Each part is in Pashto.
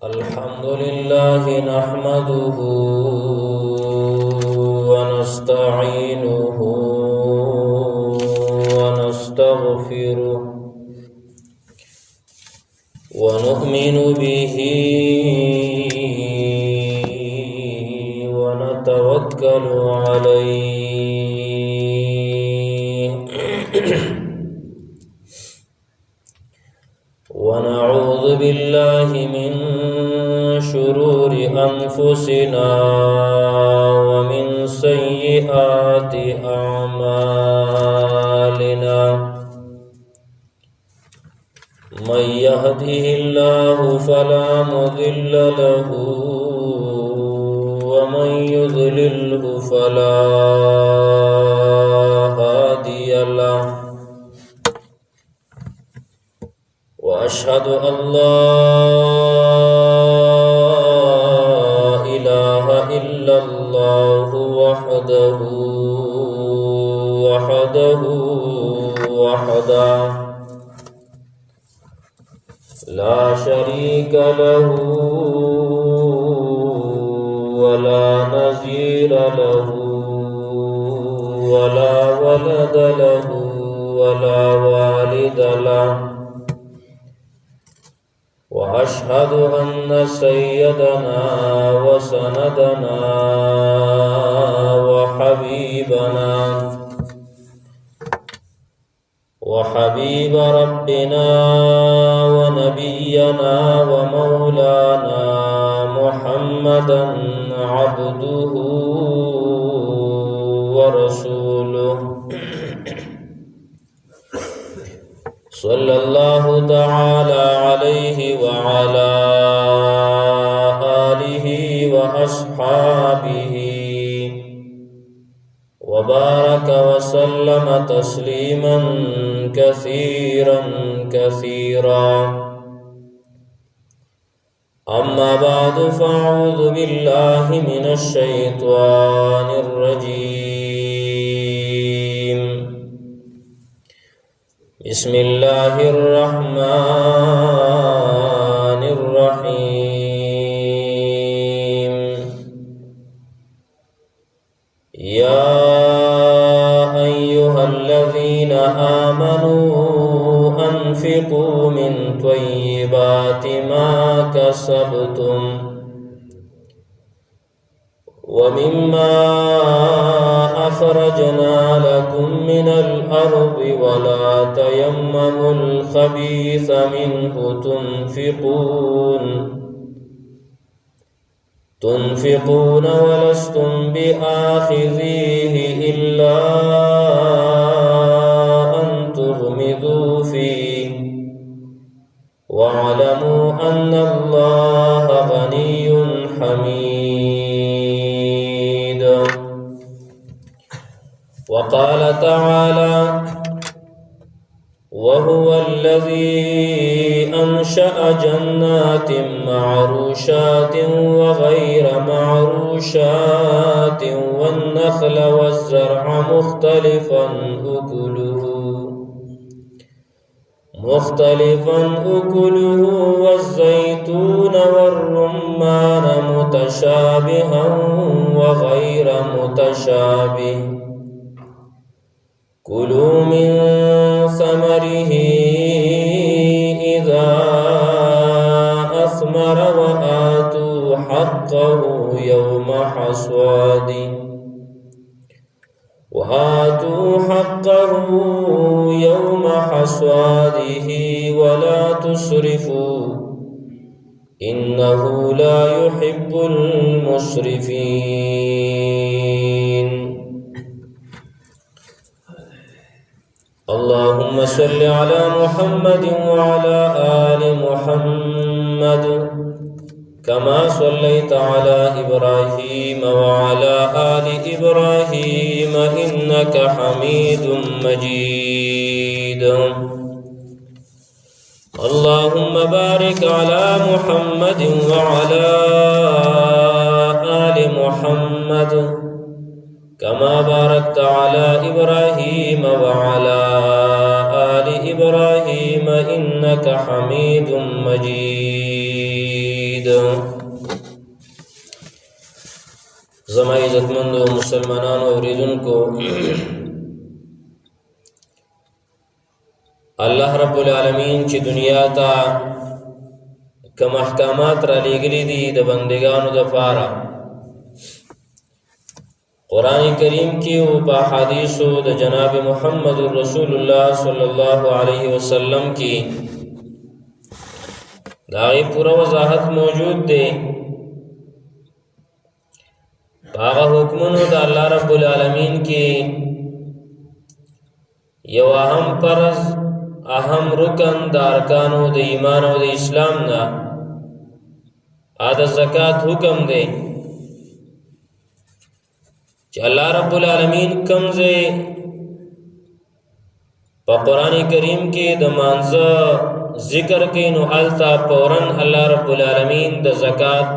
الحمد لله نحمده ونستعينه ونستغفره ونؤمن به ونتوكل عليه ونعوذ بالله من شرور أنفسنا ومن سيئات أعمالنا من يهده الله فلا مضل له ومن يضلله فلا هادي له وأشهد أن لا إله إلا الله وحده لا شريك له ولا نظير له ولا ولد له ولا والد له وأشهد أن سيدنا وسندنا وحبيب ربنا ونبينا ومولانا محمدا عبده ورسوله صلى الله تعالى عليه وعلى آله وأصحابه وبارك وسلم تسليما كثيرا أما بعد فأعوذ بالله من الشيطان الرجيم بسم الله الرحمن الرحيم يا أيها الذين آمنوا أنفقوا من طيبات ما كسبتم ومما أخرجنا لكم من الأرض ولا تيمموا الخبيث منه تنفقون ولستم بآخذيه إلا أن تغمضوا فيه واعلموا أن الله غني حميد وقال تعالى وهو الذي أنشأ جنات معروشات وغير معروشات والنخل والزرع مختلفا أكله والزيتون والرمان متشابها وغير متشابه كلوا من ثمره إذا أثمر وآتوا حقه يوم حصاده ولا تسرفوا إنه لا يحب المسرفين اللهم صل على محمد وعلى آل محمد كما صليت على إبراهيم وعلى آل إبراهيم إنك حميد مجيد اللهم بارك على محمد وعلى آل محمد كما باركت على إبراهيم وعلى آل إبراهيم إنك حميد مجيد. زما عزتمندو مسلمانانو اوریدونکو، الله رب العالمین چې دنیا ته کوم احکامات را لېږلي دي د بندګانو دپاره، قرآن کریم کی او په احادیثو د جناب محمد رسول الله صلی الله علیه وسلم کی داغی پورا وضاحت موجود دے. پاغا حکمونو دا اللہ رب العالمین کی یو اهم فرض، اهم رکن دا ارکانو دا ایمان و دا اسلام نا آدھا زکاة حکم دے چې الله رب العالمین کمزه په قرآن کریم کې د مانزه ذکر کې نو التا فورن الله رب العالمین د زکات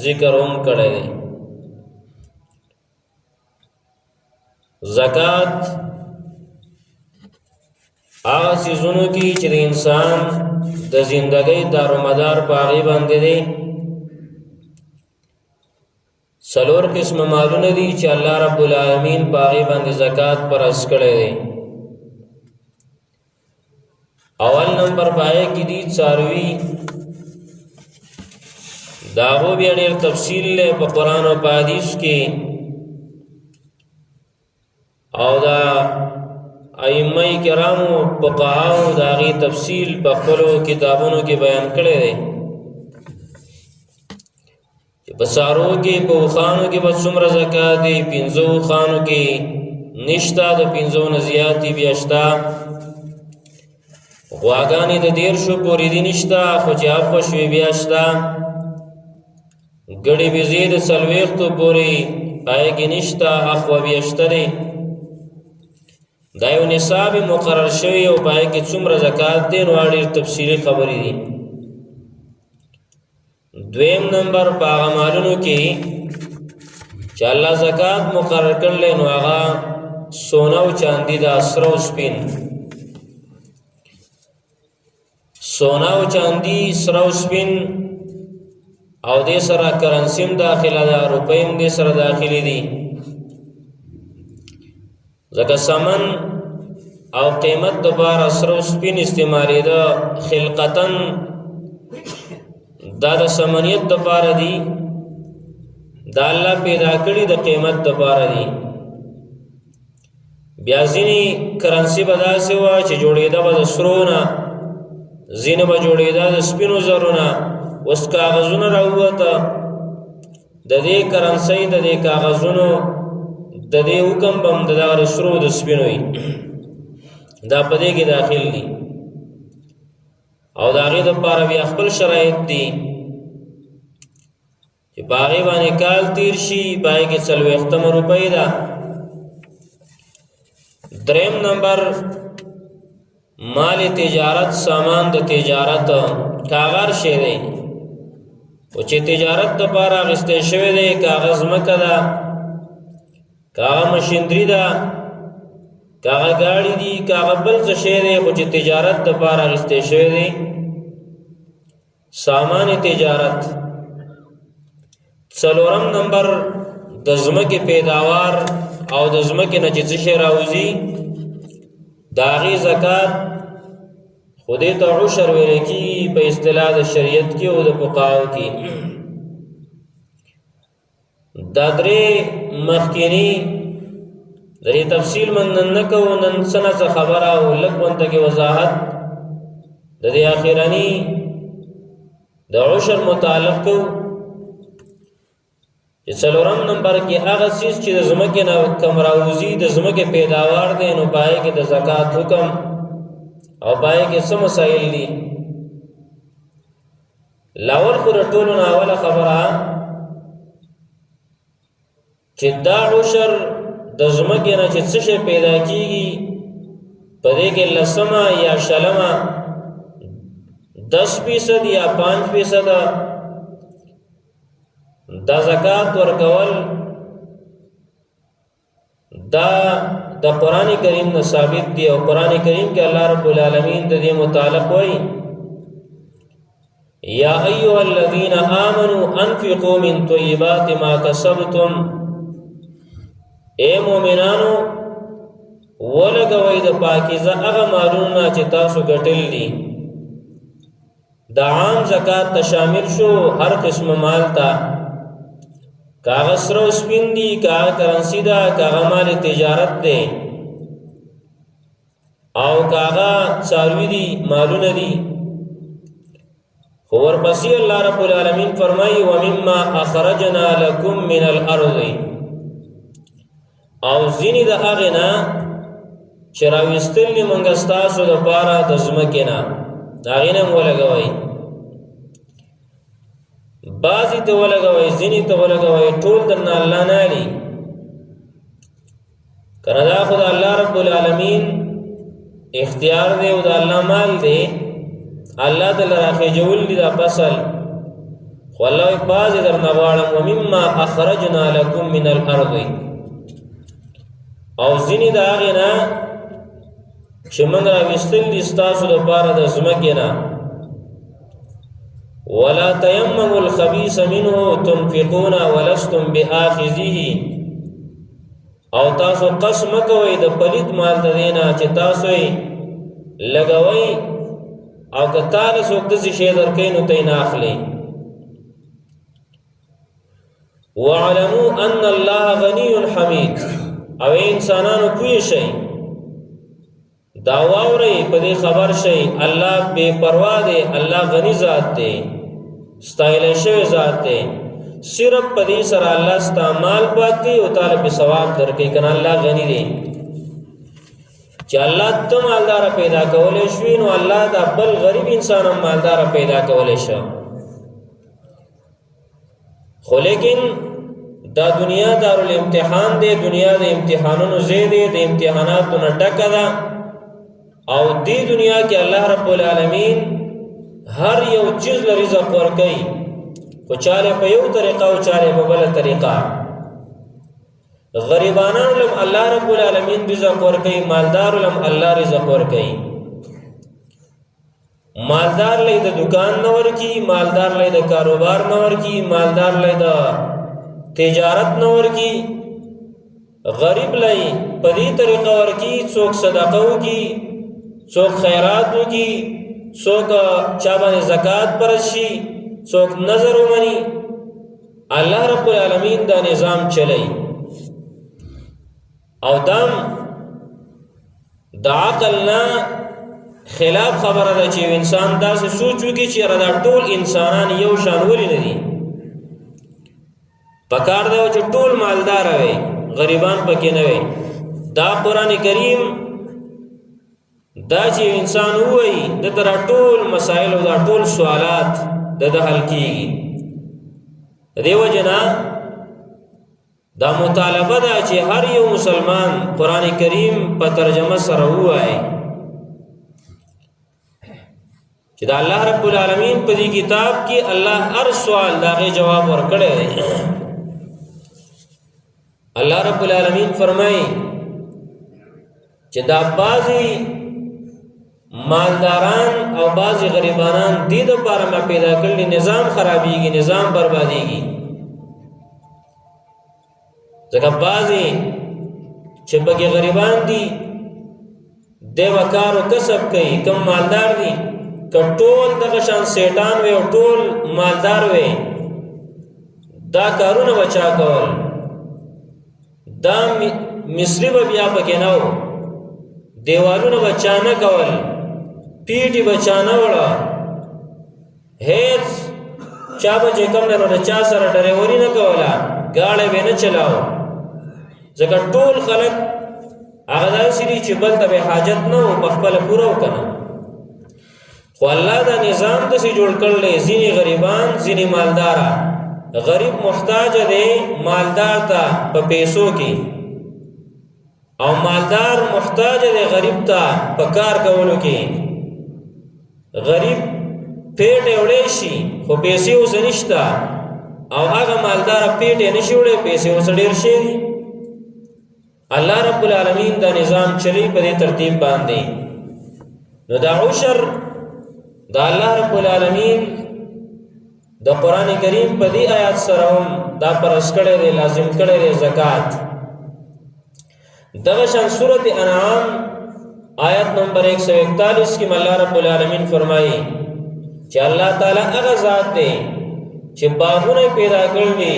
ذکر هم کړی دی. زکات هغه څیزونو کې چې د انسان د زندګۍ دارومدار په هغې باندې دی. سلور قسم مالونه دي چې الله رب العالمین په هغې باندې زکات فرض کړی دی. اول نمبر په هغې کې دي څاروي، د هغو بیا ډېر تفصیل دی په قرآن او په حدیث کې، او دا ائمه کرامو فقهاو د هغې تفصیل په خپلو کتابونو کې بیان کړی دی. په څارو کې په اوښانو کې به څومره زکات دی، پنځو اوښانو کې نشته، د پنځو نه زیات دي بیا شته. غواګانې د 13 پورې دي نشته، خو چې عفوه شوې بیا شته. ګړې بېزې د 40 پورې پای کې نشته، عفوه بیا شته دی. دا یو نصاب مقرر شوی او پای کې څومره زکات دی نو ډېر تفصیلي خبرې دي. دویم نمبر په هغه مالونو کې چې الله زکات مقرر کړلی نو هغه سونه او چاندي ده، سره او سپین. سونه او چاندي، سره او سپین، او دې سره کرنسي هم داخله ده، روپۍ هم دې سره داخلي دي. ځکه سمن او قیمت دپاره سره او سپین استعمالېده خلقتاً دا د سمنیت دپاره دي، دا الله پیدا کړي د قیمت دپاره دي. بیا ځینې کرنسي به داسې وه چې جوړېده به د سرو نه، ځینې به جوړېده د سپینو زرو نه. اوس کاغذونه راووته د دې کرنسۍ د دې کاغذونو د دې حکم به هم د دغه د سرو د سپینو وي، دا په دې کې داخل دي. او د هغې دپاره بیا خپل شرایط دي چې په هغې باندې کال تیر شي، په هغې کې 40 روپۍ ده. دریم نمبر مال تجارت، سامان د تجارت کاغذ شی دی، او چې تجارت دپاره اخیستی شوی دی، کاغذ ځمکه ده، کاغه مشینري ده، کاغه ګاړي دي، کاغه بل څه شی دی، خو چې تجارت دپاره اخیستی شوی دی، سامان تجارت. څلورم نمبر د ځمکې پیداوار او د ځمکې نه چې څه شی راوځي د هغې زکات، خو دې ته عشر ویلی کېږي په اصطلاح د شریعت کې او د فقهاو کې. دا درې مخکینی د دې تفصیل من نن نه کوو، نن څه نه څه خبره او لږ غونته کې وضاحت د دې اخرني د عشر متعلق کوو. چې څلورم نمبر کې هغه څیز چې د ځمکې نه کم راوځي، د ځمکې پیداوار دی، نو په هغې کې د زکات حکم او په هغې کې څه مسایل دي. لاول خو د ټولو نه اوله خبره چې دا عشر د ځمکې نه چې څه شی پیدا کېږي په دې کې 10 یا 20 10% یا 5% دا زکات ورکول دا د قرآن کریم نه ثابت دی او قرآن کریم کې الله رب العالمین د دې متعلق وایي یا ایها الذین آمنوا انفقوا من طیبات ما کسبتم اے مومنانو ولګوئ د پاکیزه هغه مالونه چې تاسو ګټل دي د عام زکات ته شامل شو هر قسم مال ته کاغذ سره سپین دي کاغذ کرنسی ده کاغذ مال تجارت ده او کاغذ څاروي دي مالونه دي خو ورپسې الله رب العالمین فرمایي ومما اخرجنا لكم من الارض او ځینې د هغې نه چې راویستلي موږ ستاسو دپاره د ځمکې نه د هغې نه هم ولګوئ بعضې ته ولګوئ ځینې ته ولګوئ ټول درنه الله نه علي که نه دا خو د الله رب العالمین اختیار دی او د الله مال دی الله دل راخېجول دي دا فصل خو الله وایي بعضې درنه غواړم ومما اخرجنا لکم من الارض او ځینې د هغې نه چې موږ راویستل دي ستاسو دپاره د ځمکې نه ولا تیمموا الخبیث منه تنفقون ولستم بآخذه او تاسو قسم مه کوئ د پلید مال د دې نه چې تاسو یې لګوئ او که تاله څوک داسې شی درکوي نو ته یې نه اخلئ واعلموا ان الله غني حمید او انسانانو پوه شئ دا واورئ په دې خبر شئ الله بے پروا دی الله غني ذات دی ستایل شوی ذات دی صرف په دې سره الله ستا مال پاک کوي او تعالی په ثواب درکوي کنه الله غني دی چې الله ته مالدار پیدا کولې شوی نو الله دا بل غریب انسان هم مالدار پیدا کولې شو خو لیکن دا دنیا دارالامتحان دی دنیا د امتحانونو ځای دی د امتحاناتو نه ډکه ده او دې دنیا کې الله رب العالمین هر یو چیز له رزق ورکوي خو چاله په یو طریقه او چاله په بله طریقه غریبانانو لم الله رب العالمین رزق ورکوي مالدارو لم الله رزق ورکوي مالدار لې د دکان نه ورکي مالدار لې د کاروبار نه ورکي مالدار لې د تجارت نه ورکي غریب لې په دې طریقه ورکي څوک صدقه وکي څوک خیرات وکي څوک چا باندې زکات پرشي څوک نظر ومني الله رب العالمین دا نظام چلی او دم د عقل نه خلاف خبره ده چې انسان داسې سوچ وکړي چې دا ټول انسانان یو شان ولې نه دي پکار دی چې ټول مالدار وي غریبان پکې نه وي دا قرآن کریم دا چې انسان وایي د تر ټول مسائل او دا ټول سوالات د حل کیږي دیو جنا دا مطالبه ده چې هر یو مسلمان قرآن کریم په ترجمه سره وایي چې دا الله رب العالمین په دې کتاب کې الله هر سوال داغه جواب ورکړي دی الله رب العالمین فرمایي چې دا بازي مالداران او بازي غریبانان دې د لپاره ما پیدا کړل نظام خرابيږي نظام برباديږي ځکه بازي چې بګي غریبان دي د وکارو کسب کوي کم مالدار دي کټول دغه شان سیټان وي او ټول مالدار وي دا کارونه بچا کول دا مصری به بیا پکې نه و دیوالونه بچا نه کول پیټي بچا نه وړه هیڅ چا به چې کوم نه چا سره ډریوري نه کوله گاړی به نه چلاو ځکه ټول خلک هغه داسې دي چې بل ته به حاجت نه و په خپله پوره وکنه خو الله دا نظام داسې جوړ کړلی ځینې غریبان ځینې مالداره غریب محتاج دی مالدار ته په پیسو کې او مالدار محتاج دی غریب ته په کار کولو کې غریب پیټ وړی شي خو پیسې اوس نشته او هغه مالدار پیټ یې نشي وړی پیسې اوس ډېر شي دي الله رب العالمین دا نظام چلی په دې ترتیب باندې. نو دا عشر دا الله رب العالمین د قران کریم په دې آیات سره هم دا پرس کړی دی، لازم کړی دی زکات. دغه شان سورۃ انعام آیت نمبر 141 کې الله رب العالمین فرمایي چې الله تعالی هغه ذات دی چې باغونه پیدا کړل دي،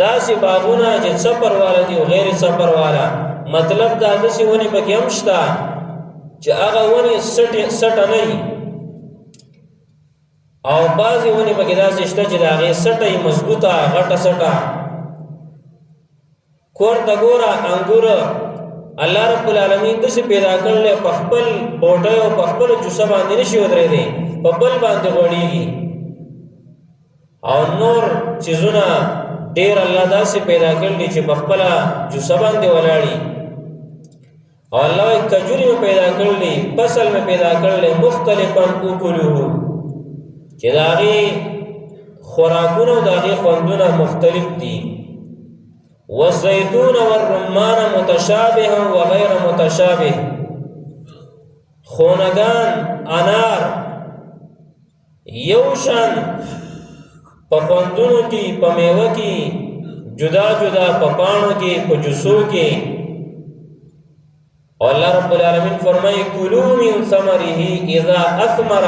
داسې باغونه چې صبر والا دي او غیر صبر والا. مطلب دا داسې ونې پکې هم شته چې هغه ونې سټه نه وي، او بعضې ونې پکې داسې شته چې د هغې سټه یې مضبوطه غټه سټه. کور ته ګوره انګور الله رب العالمین داسې پیدا کړل په خپل بوټی او په خپله جوسه باندې نشي ودرېدی، په بل باندې غوړېږي. او نور چیزونه ډېر الله داسې پیدا کړل چې په خپله جوسه باندې ولاړي. او الله وایي کجوري مې پیدا کړلې، فصل مې پیدا کړلی مختلفا اکلوه، چې د هغې خوراکونه او د هغې خوندونه مختلف دي. والزیتون والرمان متشابها وغیر متشابه، خونگان انار یو شان په خوندونو کې، په میوه کې جدا جدا، په پاڼو کې، په جوسو کې. او الله رب العالمین فرمایي کلوا من ثمره اذا اثمر،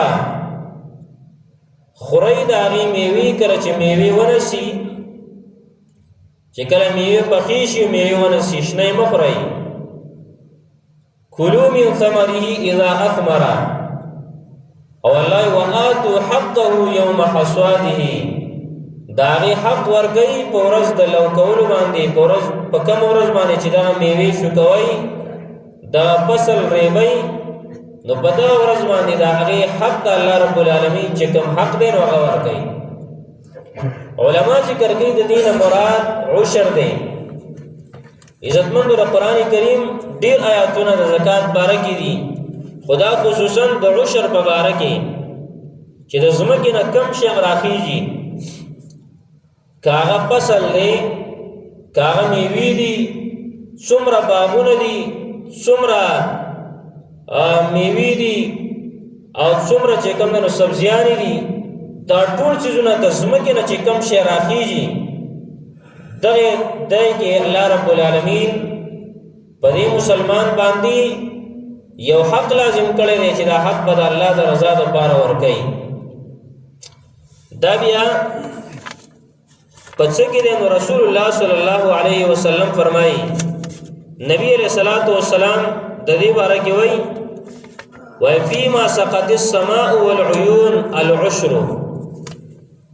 خورئ د هغې میوې کله چې میوې ونسي، چې کله میوې پخې شي میوې ونسي، شنه یې مه خورئ. کلوا من ثمره اذا اثمر. او الله وآتوا حقه یوم حصاده، د هغې حق ورکوي په ورځ د لو کولو باندې، په ورځ په کومه ورځ باندې چې دغه میوې شوکوئ، دغه فصل ریبئ، نو په دغه ورځ باندې د هغې حق د الله رب العالمین چې کوم حق دی نو هغه ورکوي. علما ذکر کوي د دې نه مراد عشر دی. عزتمندو د قرآن کریم ډېر آیاتونه د زکات باره کې دي، خدا خصوصا د عشر په باره کې چې د ځمکې نه کم شی راخیږي، که هغه فصل دی، که هغه میوې دي، څومره باغونه دي، څومره میوې دي، او څومره چې کوم نو سبزیانې دي، دا ټول چیزونه د ځمکې نه چې کم شی راخیږي، دغه دی کې الله رب العالمین په دې مسلمان باندې یو حق لازم کړی دی چې دا حق به د الله د رضا دپاره ورکوي. دا بیا په څه کې دی؟ نو رسول الله صلی الله علیه وسلم فرمایي، نبی علیہ الصلوۃ والسلام د دې باره کې وایي وفيما سقط السماء والعيون العشر،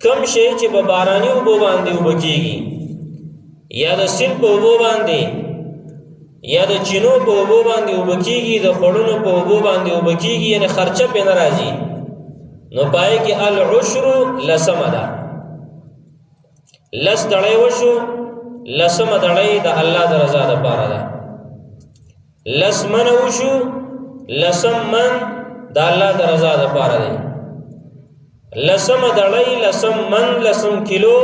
کم شی چې په باراني اوبو باندې اوبه کېږي، یا د سیند په اوبو باندې، یا د چینو په اوبو باندې اوبه کېږي، د خوړونو په اوبو باندې اوبه کېږي، یعنې خرچه پرې نه راځي، نو پای کې العشر لسمه ده. لس دړی وشو، لسمه دړی د الله د رضا دپاره ده. لس منه وشو، لسم من د الله د رضا دپاره دی. لسمه دړی، لسم من، لسم کیلو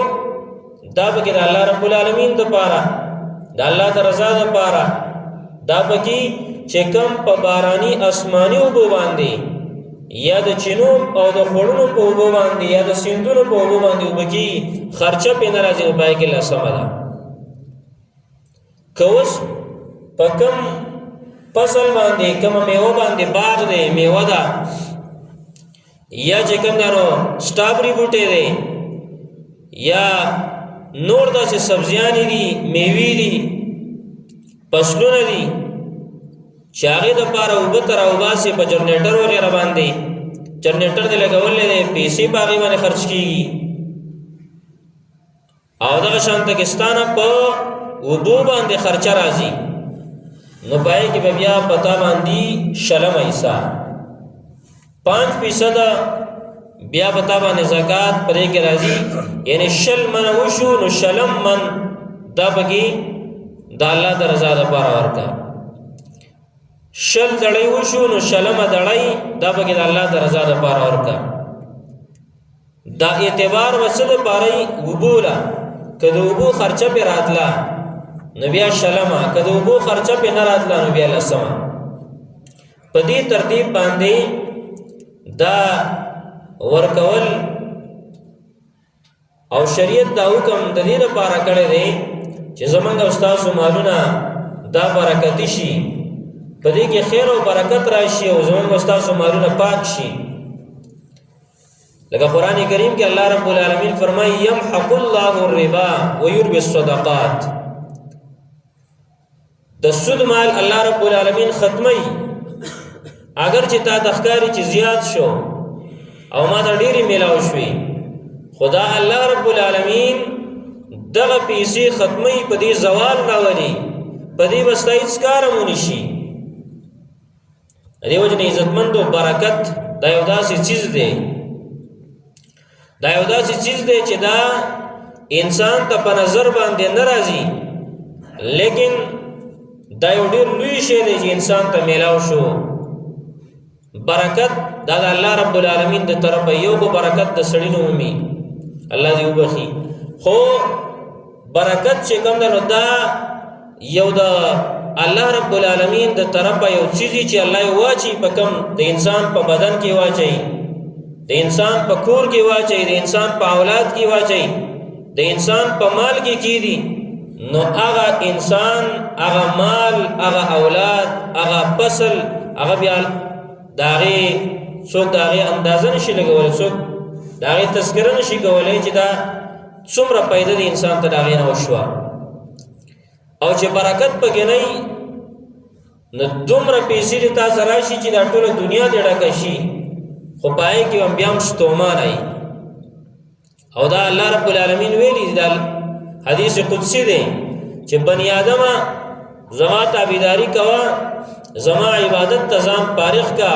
دا پکې د الله رب العالمین دپاره، د الله د رضا دپاره. دا پکې چې کم په باراني اسماني اوبو باندې، یا د چینو او د خوړونو په اوبو باندې، یا د سیندونو په اوبو باندې اوبه کېږي، خرچه پرې نه راځي، نو پای کې لسمه ده. که اوس په کم فصل باندې، کومه میوه باندې باغ دی، میوه ده، یا چې کوم دا نو سټابري بوټی دی، یا نور داسې سبزیانې دي، میوې دي، فصلونه دي، چې هغې دپاره اوبه ته راوباسي په جنریټر وغیره باندې، جنریټر دې لګولی دی، پیسې په هغې باندې خرچ کېږي. او دغه شانته کې ستا نه په اوبو باندې خرچه راځي، نو پای کې به بیا پتا باندې شلم ایسا 5% بیا پتا باندې زکات پرې کې راځي، یعنی شل من وشو نو شلم من دا بګي د الله د رضا لپاره ورکا. شل دړی وشو نو شلم دړی دا بګي د الله د رضا لپاره ورکا. دا اعتبار وسد پاره وبولا کله وبو خرچه پر راتلا نو بیا شلمه، که د اوبو خرچه پې نه راتله نو بیا لسمه. په دې ترتیب باندې دا ورکول او شریعت دا حکم د دې لپاره کړی دی چې زمونږ او ستاسو مالونه دا برکتي شي، په دې کې خیر او برکت راشي او زمونږ او ستاسو مالونه پاک شي. لکه قرآن کریم کې الله رب العالمین فرمایي یمحق الله الربا ویربی الصدقات. د سود مال الله رب العالمین ختمي، اگر چې تا تخکاری چې زیات شو او ما ته ډېرې میلاو شوي، خدا الله رب العالمین دغه پیسې ختمي، په دې زوال راولي، په دې بسته هېڅ کار هم ونشي. دې وجې نه عزتمندو برکت دا یو داسې چیز دی، دا یو داسې چیز دی چې دا انسان ته په نظر باندې نه راځي، لیکن دا یو ډېر لوی شی دی چې انسان ته میلاو شو. برکت دا د الله رب العالمین د طرفه یو خو برکت د سړي نه ومي، الله دې وبخي، خو برکت چې کوم دی نو دا یو د الله رب العالمین د طرفه یو چیز چې الله یې واچي په کوم د انسان په بدن کې واچي، د انسان په کور کې واچي، د انسان په اولاد کې واچي، د انسان په مال کې کیدي، نو هغه انسان، هغه مال، هغه اولاد، هغه فصل، هغه بیا د هغې څوک د هغې اندازه نشي لګولی، څوک د هغې تذکره نشي کولی چې دا څومره پیدا د انسان ته د هغې نه وشوه. او چې برکت پکې نه وي نو دومره پیسې دې تا سره راشي چې دا ټوله دنیا دې ډکه شي، خو په هغې کې هم بیا هم ستومانه وي. او دا الله رب العالمین ویلي دا حدیث قدسی دی چې بنی آدمه زما تابعداري کوه، زما عبادت ته ځان فارغ کا،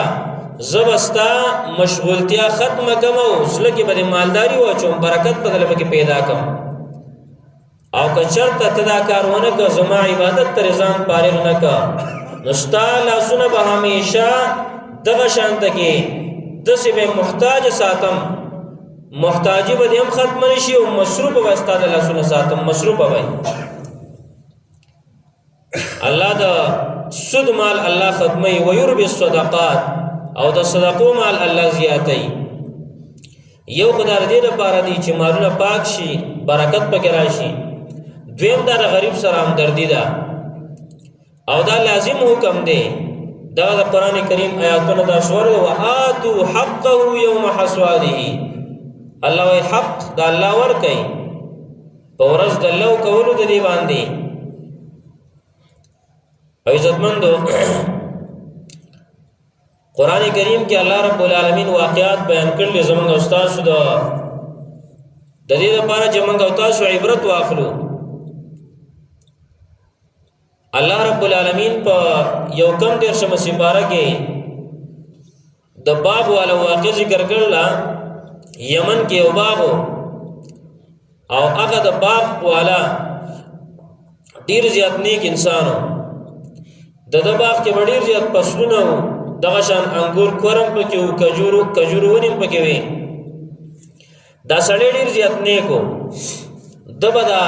زه به ستا مشغولتیا ختمه کړم او زړه کې به دې مالداري واچوم، برکت په دله پکې پیدا کړم. او که چېرته ته دا کار ونه کړه، زما عبادت ته ځان فارغ نه کړه، نو ستا لاسونه به همیشه دغه شانته کې داسې به محتاج ساتم، محتاجی به دې هم ختمه نه شي او مصروف به ستا د لاسونه ساتم، مصروف به وي. الله د سود مال الله ختمي، ويربي الصدقات، او د صدقو مال الله زیاتوي. یو خدای دې لپاره دی چې مالونه پاک شي، برکت پکې راشي. دویم دا د غریب سره همدردي ده، او دا لازم حکم دی. دا د قرآن کریم آیاتونه دا شور دی وآتو حقه یوم حصاده. الله وی حق دا الله ورکوي په ورځ د لو کولو د دې باندې. او عزتمندو قرآن کریم کې الله رب العالمین واقعات بیان کړل زمونږ او تاسو د دې لپاره چې موږ او تاسو عبرت واخلو. الله رب العالمین په یو کم دیرشمه سپاره کې د باغ والا واقع ذکر کړل. یمن کې یو باغ او هغه د باغ والا ډیر زیات نیک انسانو. د باغ کې ډیر زیات فصلونه وو، دغه شان انګور کورم پکې وو، کجورو ونې پکې وې. دا سړی ډیر زیات نیکو. د بدا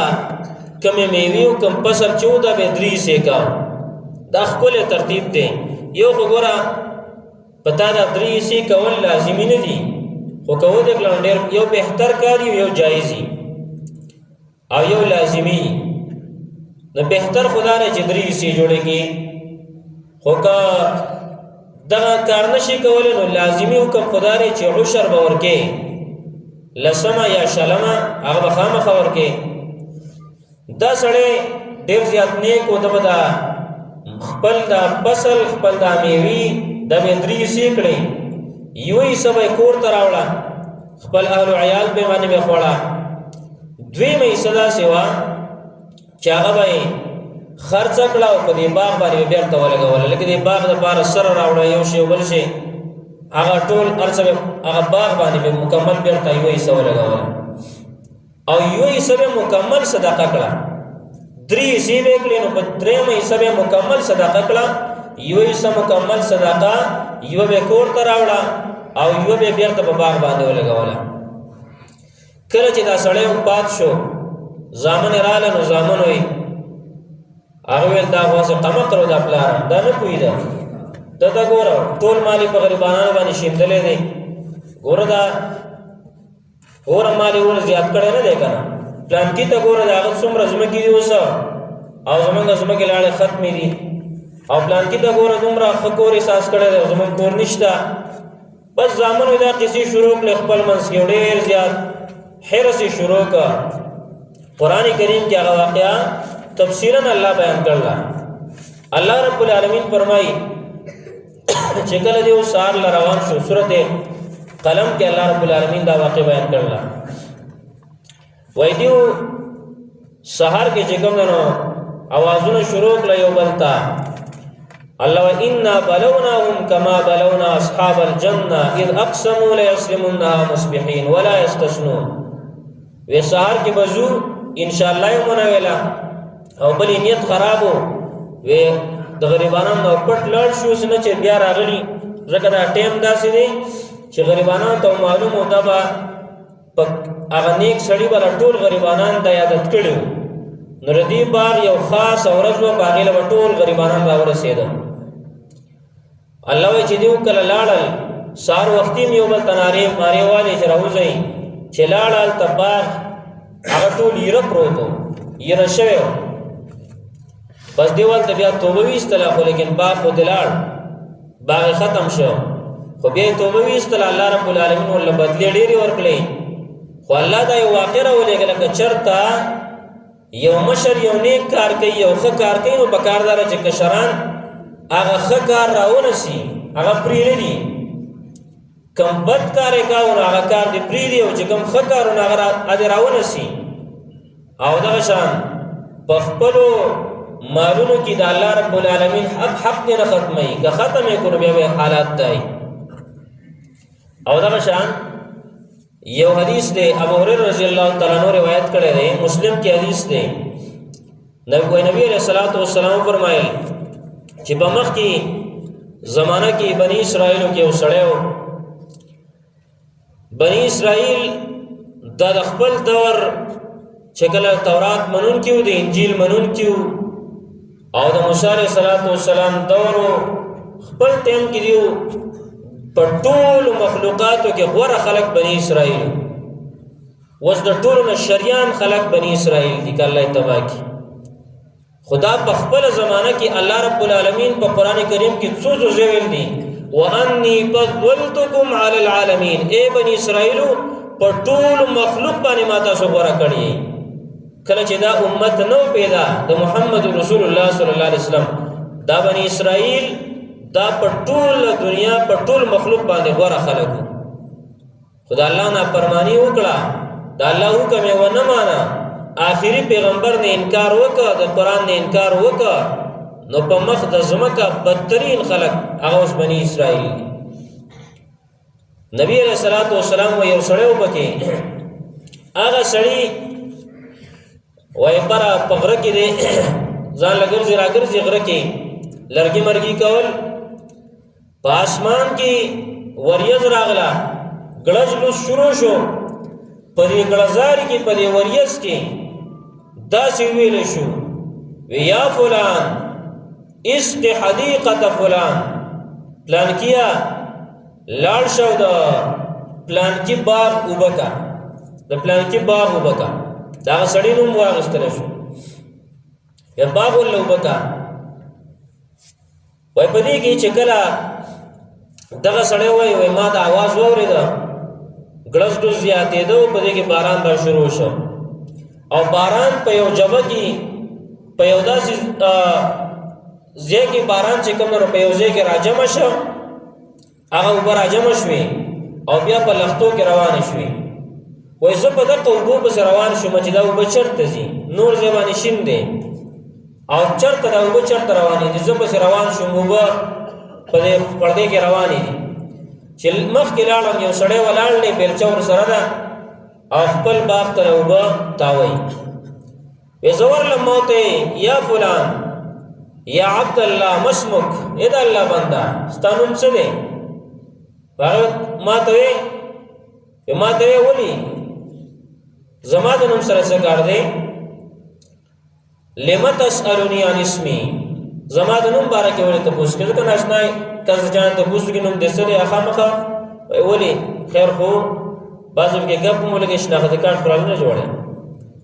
کمې میوې او کم فصل چې و دا به درې سې کا. دا ښکلی ترتیب دی. یو خو ګوره پتا دا درې سې کول لازمي نه دي، خو که ودېکړم ډېر یو بهتر کار یو جایزي او یو لازمي. نو بهتر خو دا دی چې درې سې جوړې کړي، خو که دغه کار نشي کولی نو لازمي حکم خو دا دی چې عشر به ورکې، لسمه یا شلمه هغه به خامخا ورکې. دا سړی ډېر زیات نیک و. د به دا خپل دا فصل خپل دا میوې دا به درې حصې کړې. یوه حصه به یې کور ته راوړه، خپل اهل و عیال به باندې به خوړه. دویمه حصه داسې وه چې هغه به یې خرڅه کړه او په دې باغ باندې به بېرته ولګوله. لکه دې باغ دپاره سره راوړه یو شی بل شی، هغه ټول هر څه به هغه باغ باندې به مکمل بېرته یوه حصه ولګوله او یوه حصه به مکمل صدقه کړه. درې حصې به یې کړې نو په درېیمه حصه به مکمل صدقه کړه. یوه حصه مکمل صدقه، یوه به کور ته راوړه او یوه به بېرته په باغ باندې ولګوله. کله چې دا سړی وفات شو، زامن یې راغله نو زامن وایي هغه ویل دا واسه قمقرو دا پلارم دا نه پوهېده ته دا ګوره ټول مال په غریبانانو باندې شیندلی دی ګوره دا اوره مال یې ور زیات کړی نه دی که نه پلانکي ته ګوره د هغه څومره ځمکې دي اوس او زمونږ ځمکې لاړې ختمې دي او پلانکي ته ګوره دومره ښه کور یې ساس کړی دی او زمونږ کور نشته بس زامنو دا قصې شروع کړې خپل منځ کې ډېر زیات حرس یې شروع کړه قرآن کریم کې هغه واقعه تفصیلا الله بیان کړله الله رب العالمین فرمایي چې کله دی سهار له روان شو سورت قلم کې الله رب العالمین دا واقع بیان کړله وایي دیو سهار کې چې کوم نو اوازونه شروع کړه یو بل ته الله وإنا بلوناهم كما بلونا أصحاب الجنة إذ أقسموا ليصرمنها مصبحين ولا يستثنون وی سهار کې بزو ان شاء الله یې منویلا او بل نیت خرابو وی د غریبانو نو پټ لړ شو سن چې بیا راغلی زکه دا ټیم داسې دی چې غریبانو ته معلومه ده با هغه نیک سړی بل ټول غریبانان د یادت کړو نردی باغ یو خاص اورز و باغې له ټول غریبانان راورسېده الله وی چې دیو کله لاړل سار وختي یو بل تناری ماری والی چې راوځي چې لاړل تباغ هغه ټول یې پروتو یې راشوي بس دیوال ته بیا توبه ویستله خو لیکن باغ خو دلاړ باغ ختم شو خو بیا توبه ویستله الله رب العالمین ول بدلی ډېری ورکړي خو الله دا یو واقع راولېږله که چېرته یو مشر یو نیک کار کوي یو ښه کار کوي نو پکار داره چې کشران هغه ښه کار راونسي هغه پرېږدي کم بد کار یې کاوه نو هغه کار دې پرېږدي او چې کوم ښه کار نو هغه دې راونسي او دغه شان په خپلو مالونو کې د الله رب العالمین حق دې نه ختموي که ختم یې کړو بیا به حالات دی او دغه شان یو حدیث دی ابو هريره رضی الله تعالی عنہ روایت کړی دی مسلم کې حدیث دی نبی علیہ الصلوۃ والسلام فرمایل چې په مخ کې زمانہ کې بنی اسرائیل کې وسړیو بنی اسرائیل د خپل دور چې کله تورات منون کیو د انجیل منون کیو او د موسی علیہ السلام دور خپل ټیم کې دیو په ټول مخلوقاتو کې غوره خلق بنی اسرائیل وس د ټولو نه شریان خلق بنی اسرائیل دي که الله تبارک خدا په خپل زمانہ کې الله رب العالمین په قران کریم کې څو څو ویل دي وانی فضلتکم علی العالمین ای بنی اسرائیل په ټول مخلوق باندې ما تاسو غوره کړی کله چې دا امت نو پیدا د محمد رسول الله صلی الله علیه وسلم دا بنی اسرائیل دا په ټول دنیا په ټول مخلوق باندې غوره خلق خدا الله نه پرمانی وکړه دا الله حکم یې ونه معنا آخري پیغمبر نے انکار وکړه د قران نه انکار وکړه نو په مخ د زمکه بدترین خلق هغه اوس بنی اسرائیل نبی علیہ الصلوۃ والسلام و یو سړیو پکې هغه سړی وای پر پغره کې دی ځان لګرځي راګرځي غره کې لرګي مرګي کول په اسمان کې وریځ راغلا ګړزلو شروع شو په دې ګړزاري کې په دې وریځ کې داسې ویل شو ویا فلان اسق حدیقه فلان پلان کیا لاړ شو د پلان کې باغ وبکا د پلان کې باغ وبکا دا سړی نوم واغستل شو یا باغ ول وبکا وای په دې کې چې کله دغه سړی وای ما دا आवाज واورید ګړز ډو زیاتې ده په دې کې باران را شروع شو او باران په یو جبه کې په یو داسې ځای کې باران چې کوم په یو ځای کې راجم شو هغه اوبه راجم شوې او بیا په لختو کې روان شوې وای زه په دغه اوبو پسې روان شوم چې دا اوبه چېرته ځي نور ځای باندې شین دی او چېرته دا اوبه چېرته روانې دي زه پسې روان شوم اوبه په دې پردې کې روانې دي چې مخکې لاړم یو سړی ولاړ دی بیلچه ورسره ده او خپل باغ ته اوبه تاوی وی زه ورلم ما ورته یا فلان یا عبدالله مسمک ای د الله بنده ستا نوم څه دی هغه ما ته وی ولې زما د نوم سره څه کار دی لم تسألونی عن اسمی زما د نوم باره کې ولې تپوس کوي ځکه ناشنای کس جان تپوس کې نوم دې څه دی خامخا ولې خیر خو بعضې کې ګپ مو لږ شناخت کارت خورال نه جوړی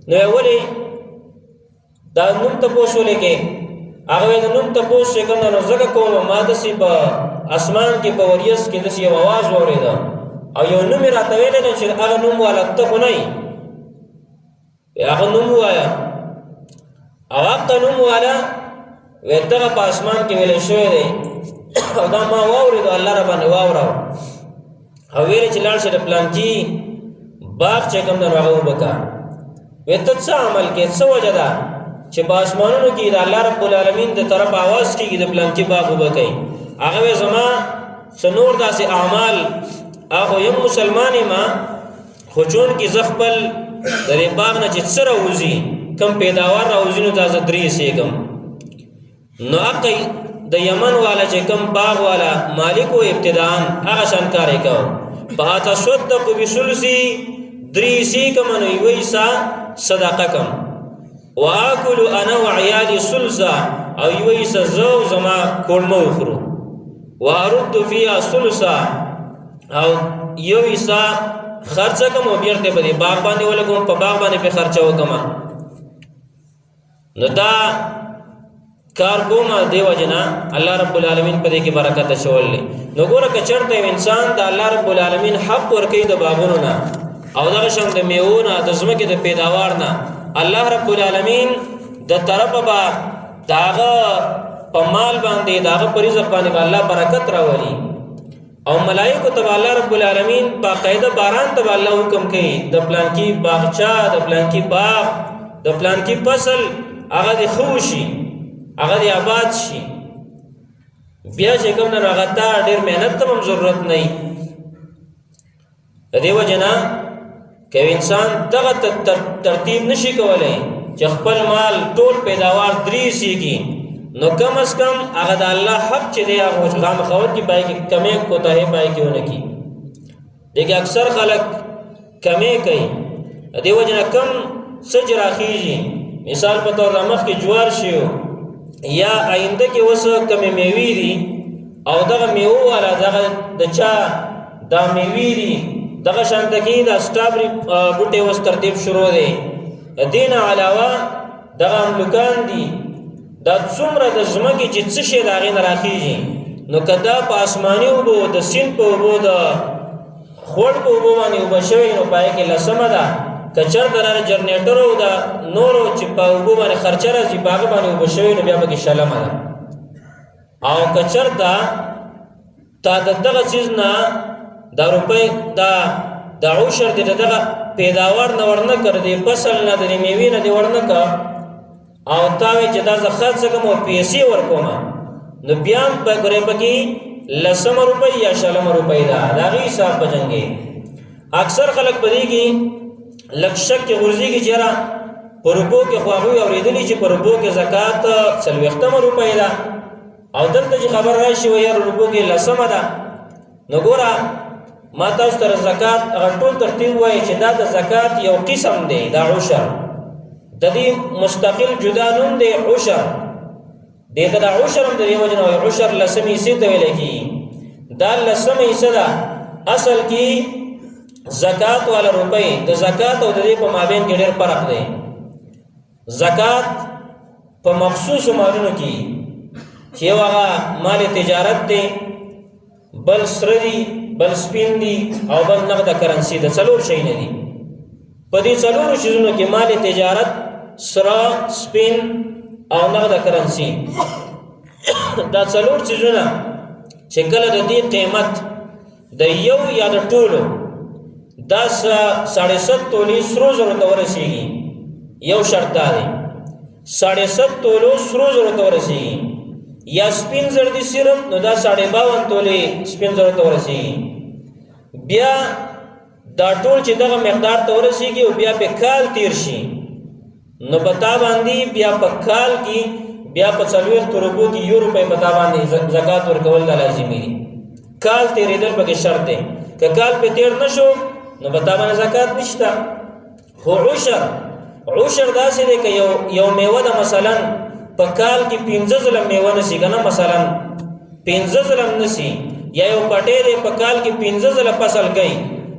نو ولې دا نوم تپوس ولې کې هغه د نوم تپوس چې کوم نو ځکه کوم ما داسې په اسمان کې په وریځ کې داسې یو اواز واورېده او یو نوم یې راته ویلی دی چې هغه نوم والا ته خو نه یې هغه نوم ووایه او هغه نوم والا وی دغه په اسمان کې ویلی شوی دی او دا ما واورېدو الله را باندې واوراو او ویلې چې لاړ شي د پلانکي باغ چې کوم دی نو هغه وبکه وی ته څه عمل کې څه وجه ده چې په اسمانونو کې د الله رب العالمین د طرف آواز کېږي د پلانکي باغ وبکئ هغه وی زما څه نور داسې اعمال هغه یم مسلمان یم خو چونکې زه خپل د دې باغ نه چې څه راوځي کم پیداوار راوځي نو دا زه درې سېږم نو هغه د یمن والا چې کم باغ والا مالک و ابتداءً هغه شان کار یې کوه فاتصدق بثلثی درې سېږم نو یوه حصه صدقه کم واکل انا وعیالي ثلثا او یوه حصه زه او زما کولمه وخورو وارد فیها ثلثا او یو حصه خرچه کم او بیرته په دې باغ باندې ولګوم په باغ باندې په خرچه وکم نو دا کار کوم دیو جنا الله رب العالمین په دې کې برکت اچولې نو ګوره که چېرته انسان د الله رب العالمین حق ورکوي د باغونو نه او دغه شان د میوو نه د ځمکې د پیداوار نه الله رب العالمین د طرفه به د هغه په مال باندې د هغه په رزق باندې به الله برکت راولي او ملائکو ته الله رب العالمین باقاعده باران ته الله حکم کوي د پلانکی باغچه د پلانکی باغ د پلانکی فصل هغه د خوشي هغه د آباد شي بیا چې کوم نه هغه ته ډېر مهنت ته هم ضرورت نه وي د دې وجه نه که انسان دغه ترتیب نشي کولی چې خپل مال ټول پیداوار درې سېږي نو کم از کم هغه د الله حق چې دی هغه خامخور کې پای کې کمې کوتاهي پای کې ونه کړي دغه اکثر خلک کمې کوي دې وجه نه کم څه چې راخېږي مثال په طور مخکې جوار شي یا آینده کې اوس کمې میوې دي او دغه میوه والا دغه د چا دا میوې دي دغه شانته کې د سټابري بوټي اوس ترتیب شروع دی دین علاوه دغه املوکان دي دا څومره د ځمکې چې څه شی د هغې نه راخېږي نو که دا په آسماني اوبو د سیند په اوبو د خوړ په اوبو باندې اوبه شوی نو په هغې کې لسمه ده که چېرته د جنریټرو او د نورو چې په اوبو باندې خرچه راځي په هغه باندې اوبه شوی نو بیا پکې شلمه ده او که چېرته تا د دغه څیز نه دا روپۍ د عشر د دغه پیداوار نه ورنه کړ د فصل نه د میوې نه دې ورنه کړ او تا وی چې دا زه خرڅ کوم او پیسې ورکوم نو بیا هم پکې لسمه روپۍ یا شلمه روپۍ ده د هغې حساب په جنګې اکثر خلک په دې کې لږ شک کې غورځېږي چې یاره په روپو کې خو هغوی اورېدلي چې په روپو کې زکات 40 روپۍ ده او دلته چې خبر راشي وایي یاره روپو کې لسمه ده نو ګوره ما تاسو ته زکات هغه ټول ترتیب وایي چې دا د زکات یو قسم دی دا عشر د دې مستقل جدا نوم دی عشر دې ته دا عشر هم د دې وجه نه وایي عشر لسمې حصې ته ویلی کېږي دا لسمه حصه ده اصل کې زکات والا روپۍ د زکات او د دې په مابین کې ډېر فرق دی زکات په مخصوصو مالونو کې چې یو هغه مال تجارت دی بل سره دی بل سپین دی او بل نقده کرنسي د څلور شی نه دي په دې څلورو شیزونو کې مال تجارت سره سپین او نقده کرنسي دا څلور چیزونه چې کله د دې قیمت د یو یا د ټولو دا 7.5 تولې سرو زرو ته ورسېږي یو شرط دا دی 7.5 تولو سرو زرو ته ورسېږي یا سپین زر دي صرف نو دا 52 تولې سپین زرو ته ورسېږي بیا دا ټول چې دغه مقدار ته ورسېږي او بیا په کال تیر شي نو په تا باندې بیا په کال کې بیا په 40 روپو کې یو روپۍ په تا باندې زکات ورکول لازمي دي کال تیرېدل پکې شرط دی که کال په تیر نشو نو په تا باندې زکات نشته خو عشر عشر داسې دی که یو میوه ده مثلا په کال کې 15 ځله میوه نسی که نه، مثلا 15 ځله نسی، یا یو پټی دی په کال کې 15 ځله فصل کوي،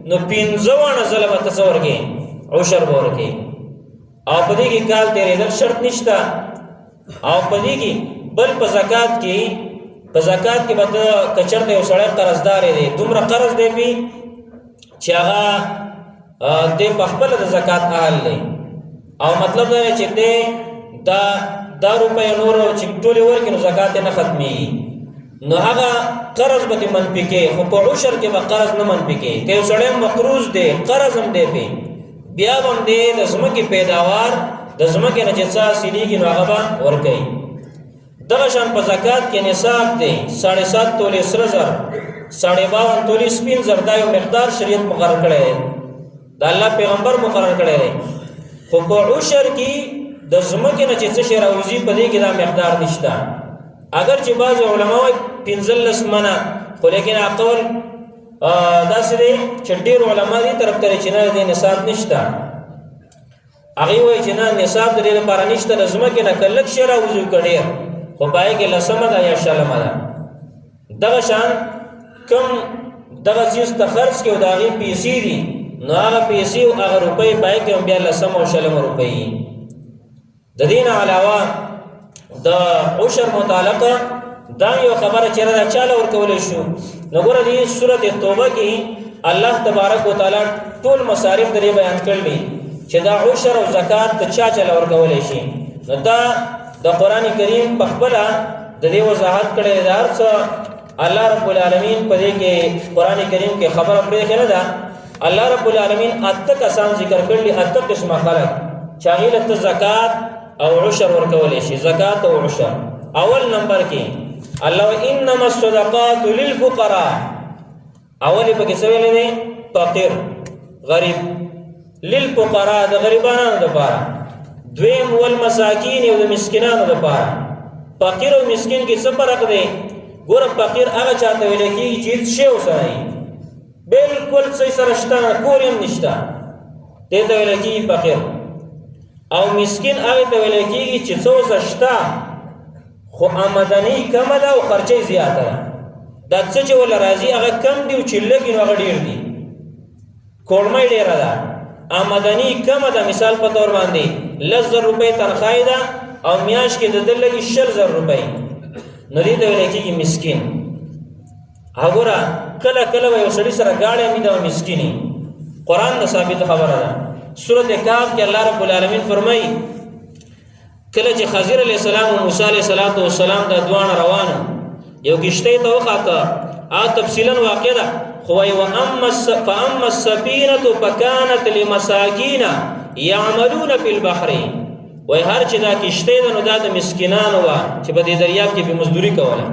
نو 15 ځله به ته څه ورکوې؟ عشر به ورکوې. او په دې کې کال تېرېدل شرط نشته. او په دې کې بل په زکات کې به ته که چېرته یو سړی قرضدار دی، دومره قرض دی پې چې هغه دی په خپله د زکات اهل دی، او مطلب دا دی چې دی دا روپۍ نور چې ټولې ورکړي نو زکات یې نه ختمېږي، نو هغه قرض به دې منفي کوي، خو په عشر کې به قرض نه منفي کوي. که یو سړی مقروض دی، قرض هم دی پې، بیا به هم دی د ځمکې پیداوار د ځمکې نه چې څه حاصلېږي نو هغه به ورکوي. دغه شان په زکات کې نصاب دی 7.5 تولې سره زر، 52 تولې سپین زر، دا یو مقدار شریعت مقرر کړی دی، د الله پیغمبر مقرر کړی دی. خو په عشر کې د ځمکې نه چې څه شی راوځي په دې کې دا مقدار نشته. اگر چې بعض علما وایي 15 منه، خو لیکن قول داسې دی چې ډېر علما دې طرف ته چې نه دې نصاب نشته. هغوی وایي چې نه نصاب د دې لپاره نشته، د ځمکې نه که لږ شی راوځي که ډېر، خو په هغې کې 10 ده یا 6 ده. دغه شان کوم دغه څیز ته خرڅ کړي او د هغې پیسې دي، نو هغه پیسې او هغه روپۍ په هغې کې هم بیا 10 او 6 روپۍ. د دې نه علاوه د عشر متعلقه دا یو خبره چې دا چاله ورکولی شو. نو ګوره دې سورت توبه کې الله تبارک وتعالی ټول مصارف د دې بیان کړلي چې دا عشر او زکات ته چاله ورکولی شي. نو دا د قرآن کریم په خپله د دې وضاحت کړی دی. هر څه الله رب العالمین په دې کې قرآن کریم کې خبره پرېښې نه ده. الله رب العالمین 8 کسان ذکر کړلي، 8 قسمه خلک چې هغې له ته زکات او عشر ورکولی شي. زکات او عشر اول نمبر کې الله انما الصدقات للفقراء، اول پکې څه ویلی دی؟ فقیر، غریب، للفقراء د غریبانو دپاره. دویم والمساکین او د مسکینانو دپاره. فقیر او مسکین کې څه فرق دی؟ ګوره فقیر هغه چاته ویلی کېږي چې هېڅ شی ورسره نه وي، بلکل څه سره شته نه، کور یې هم نشته، دې ته ویلی کېږي فقیر. او مسکین هغې ته ویلی کېږي چې څه ورسره شته خو آمدنۍ کمه ده او خرچۍ زیاته ده. دا څه چې ورله راځي هغه کم دي او چې لږ وي نو هغه ډېر دي. کوړمۍ ډېره ده، آمدنۍ کمه ده. مثال په طور باندې 10,000 روپۍ تنخواه ده او میاشت کې د ده لږې 60,000 روپۍ، نو دې ته ویلی کېږي مسکین. ګوره کله کله به یو سړي سره ګاډی هم وي دا مسکین. قرآن نه ثابته خبره ده. سورت کهف کې الله رب العالمین فرمایي کله چې خضر علیه السلام او موسی علیه السلام دا دواړه روانو یو کشتۍ ته وخاته، هغه تفصیلا واقع ده، خو وایي فاما السفینة فکانت لمساکین یعملون فی البحر. وایي هر چې دا کشتۍ ده نو دا د مسکینانو وه چې په دې دریاب کې پې مزدوري کوله.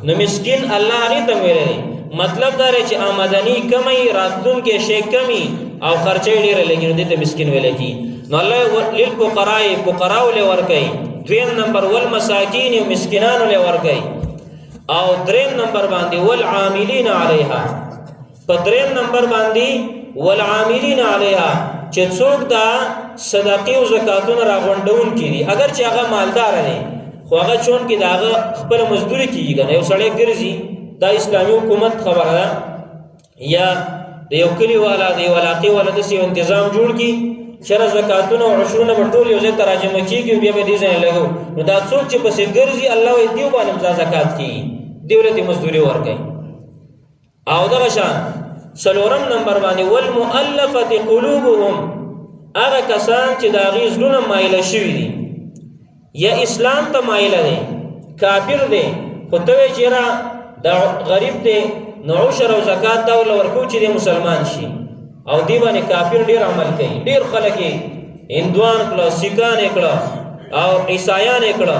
نو مسکین الله هغې ته ویلی دی. مطلب دا دی چې آمدني کمی، راتلونکی شی کمی او خرچۍ ډېره لګي، نو دې ته مسکین ویلی کېږي. نو الله للفقراء فقراو له ورکوي. دویم نمبر والمساکین او مسکینانو له ورکوي. او دریم نمبر باندې والعاملین علیها. په دریم نمبر باندې والعاملین علیها چې څوک دا صدقې او زکاتونه راغونډونکي دي، اگر چې هغه مالدار دی خو هغه چون کې د هغه خپله مزدوري کېږي که نه، یو سړی ګرځي، دا اسلامي حکومت خبره ده، یا د یو کلي والا د یو علاقې والا داسې یو انتظام جوړ کړي چېرې زکاتونه او عشرونه به ټول یو ځای ته راجمع کېږي او بیا به دې ځای نه لګو. نو دا څوک چې پسې ګرځي الله وایي دیو باندې هم زکات کېږي، دیو له دې مزدوري ورکوي. او دغه شان څلورم نمبر باندې والمؤلفة قلوبهم، هغه کسان چې د هغې زړونه مایله شوي دي، یا اسلام ته مایله دی، کافر دی، خو ته وایې چې یاره دا غریب دی نو عشر او زکات دا ورله ورکوو چې دی مسلمان شي. او دی باندې کافر ډېر عمل کوي. ډېر خلک یې هندوان کړه، سیکان یې کړه، او عیسایان یې کړه،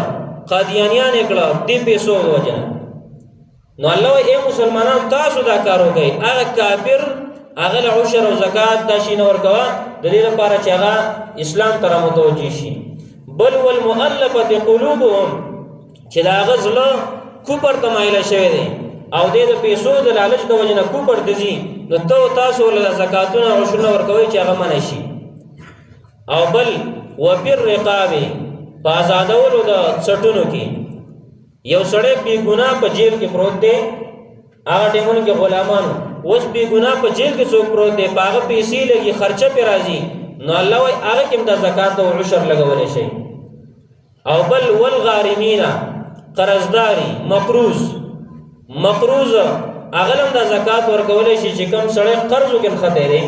قادیانیان یې کړه دې پیسو د وجه نه. نو الله وایي ای مسلمانان تاسو دا کار وکړئ، هغه کافر هغه له عشر او زکات دا شي نه ورکوه د دې لپاره چې هغه اسلام ته رامتوجه شي. بل والمؤلفة قلوبهم چې د هغه زړه کفر ته مایله شوی دی او دې د پیسو د لالچ د وجې نه کفر ته ځي، نو تاسو له زکاتونه او عشرونه ورکوئ چې هغه منع شي. او بل وبالرقاب په آزادولو د څټونو کې یو سړی بې ګناه په جیل کې پروت دی هغه ټیمونو کې غلامانو اوس بې ګناه په جیل کې څوک پروت دی په هغه پیسې لګي خرچه پې راځي نو الله وایي هغه کې هم د زکات او عشر لګولی شي او بل والغارمین قرضداري مقروض هغه هم د زکات ورکولی شي چې کوم سړی قرض وکړي خطی دی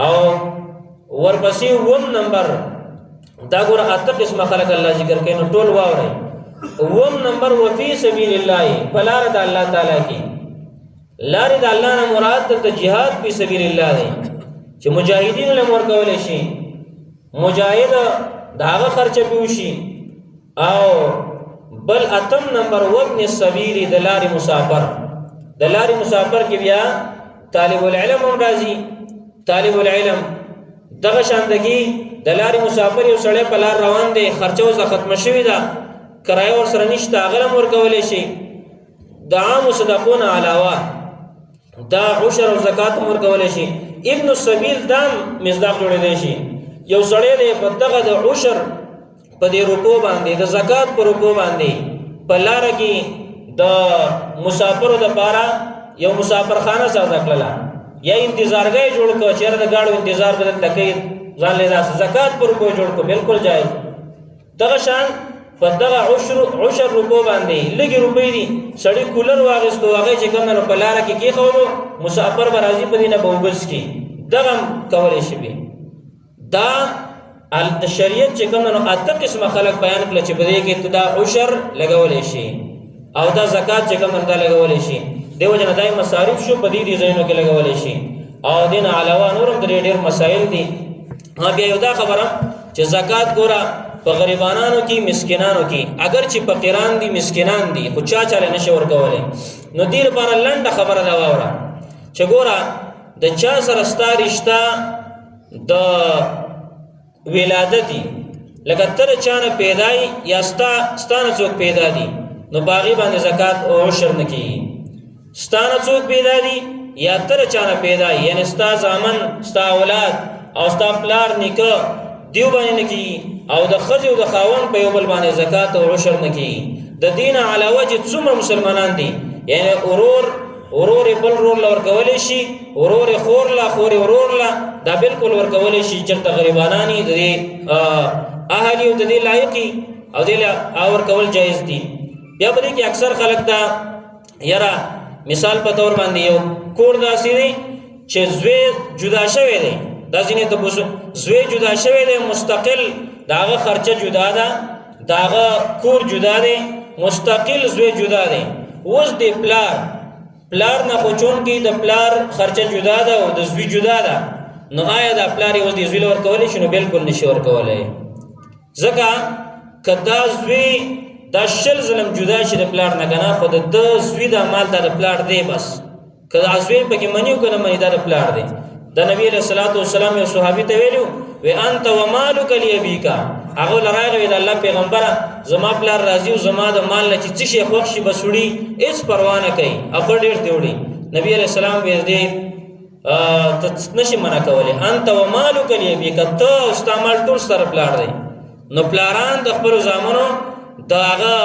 او ورپسې 1 نمبر دا ګوره 8 قسمه خلک الله ذکر کوي نو ټول واورئ 1 نمبر وفي سبيل الله فلار د الله تعالی کې لار د الله نه مراد د جهاد په سبيل الله دی چې مجاهدین له مور کول شي مجاهد داغه خرچه پیوشي او بل 8 نمبر وابن السبيل د لار مسافر کې بیا طالب العلم هم راځي طالب العلم دغه شاندګي د لار مسافر یو سړی په لار روان دی خرچه وسه ختم شوی ده کرایه ور سره نشته هغه هم ورکولی شي د عامو صدقونه علاوه دا عشر او زکات هم ورکولی شي ابن السبیل دا مصداق جوړېدی شي یو سړی دی په دغه د عشر په دې روپو باندې د زکات په روپو باندې په لاره کې د مسافرو دپاره یو مسافرخانه سازه کړله یا انتظارګاه جوړ کړه چېرې د ګاډو انتظار به دلته کوي ځان له داسې زکات په روپو جوړ کړه بالکل جایز دغه شان په دغه عشر روپو باندې لږې روپۍ دي سړي کولر واخیستو هغه چې کوم نه په لاره کې کېښودو مسافر به راځي په دې نه به اوبه څښي دغه هم کولی شي دا شریعت چې کوم نه 8 قسمه خلک بیان کړل چې په دې کې دا عشر لګولی شي او دا زکات چې کوم نه دا لګولی شي دیو جن دای مصارف شو په دې ځایونو کې لګولی شي او دین علاوه نورم ډېر مسائل دي بیا یو دا خبره چې زکات ګوره په غریبانانو کې مسکینانو کې اگر چې فقیران دي مسکینان دي خو چاله نشي ورکولی نو دې لپاره لنډه خبره دا واوره چې ګوره د چا سره ستا رشته د ولادتي لکه تر چانه پیدای یا ستانه څوک پیدا دي نو باغی باندې زکات او عشر نه کیږي ستانه څوک پیدا دي یا تر چانه پیدا یعنی ستا زامن ستا اولاد او ستا پلار نیکه دیو باندې نه کیږي او د ښځې او د خاوند په یو بل باندې زکات او عشر نه کیږي د دین علاوه چې څومره مسلمانان دي یعنی ورور بل رور ورکولی شي ورور خور ورور لا دا بالکل ورکولی شي چېرته غریبانانی د دې اهلي او د دې لایقي او دې ورکول جایز دي بیا په دې کې اکثر خلک دا یاره مثال په تور باندې یو کور داسې دی چې زوی جدا شوی دی دا ځینې ته زوی جدا شوی دی مستقل د هغه خرچه جدا ده د هغه کور جدا دی مستقل زوی جدا دی اوس د پلار نه خو چونکې د پلار خرچه جدا ده او د زوی جدا ده نو آیا د پلار یې اوس د زوی له ورکولی شي نو بالکل نشي ورکولی ځکه که دا زوی دا 20 ظلم جدا شي د پلار نه کنه خو د زوی د مال د پلار دی بس که زوی پکې منی او کنه منی دا د پلار دی د نبی علیہ الصلوۃ والسلام یو صحابي ته ویلو و انت ومالک لیبیکا هغه لراغه د الله پیغمبره زما پلار راضی او زما د مال نه چې شي خوښ شي بسوړي هیڅ پروا نه کوي اخر ډیر دیوړي نبی علیہ السلام ویل دی نشي منا کوله انت ومالک لیبیکا ته استعمال ټول سره پلار دی نو پلاران د خپل زامنو داغه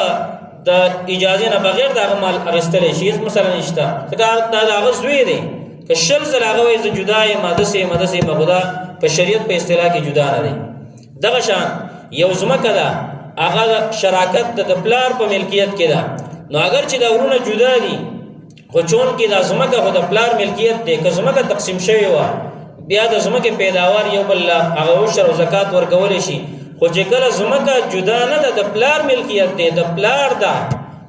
د اجازه نه بغیر داغه مال اغستل شي مثلا نشته دا داغه زوی دی که 20 ځله هغه وایي زه جدا یم ماده سي مخدا په شریعت په اصطلاح کې جدا نه دی دغه شان یو ځمکه ده هغه شراکت د پلار په ملکیت کې ده نو اگر چې دا ورونه جدا دي خو چون کې دا ځمکه خو د پلار ملکیت دی که ځمکه تقسیم شوی وه بیا د ځمکې پیداوار یو بل هغه عشر او زکات ورکولی شي خو چې کله ځمکه جدا نه ده د پلار ملکیت دی د پلار ده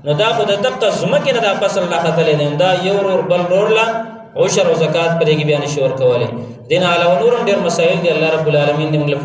نو دا خو د دقه ځمکې نه دا فصل راختلی دی دا یو رور بل رور له عشر او زکات پرې کې بیا نشي ورکولی دین علاوه نور هم ډېر مسایل دي الله رب العالمین دې موږ له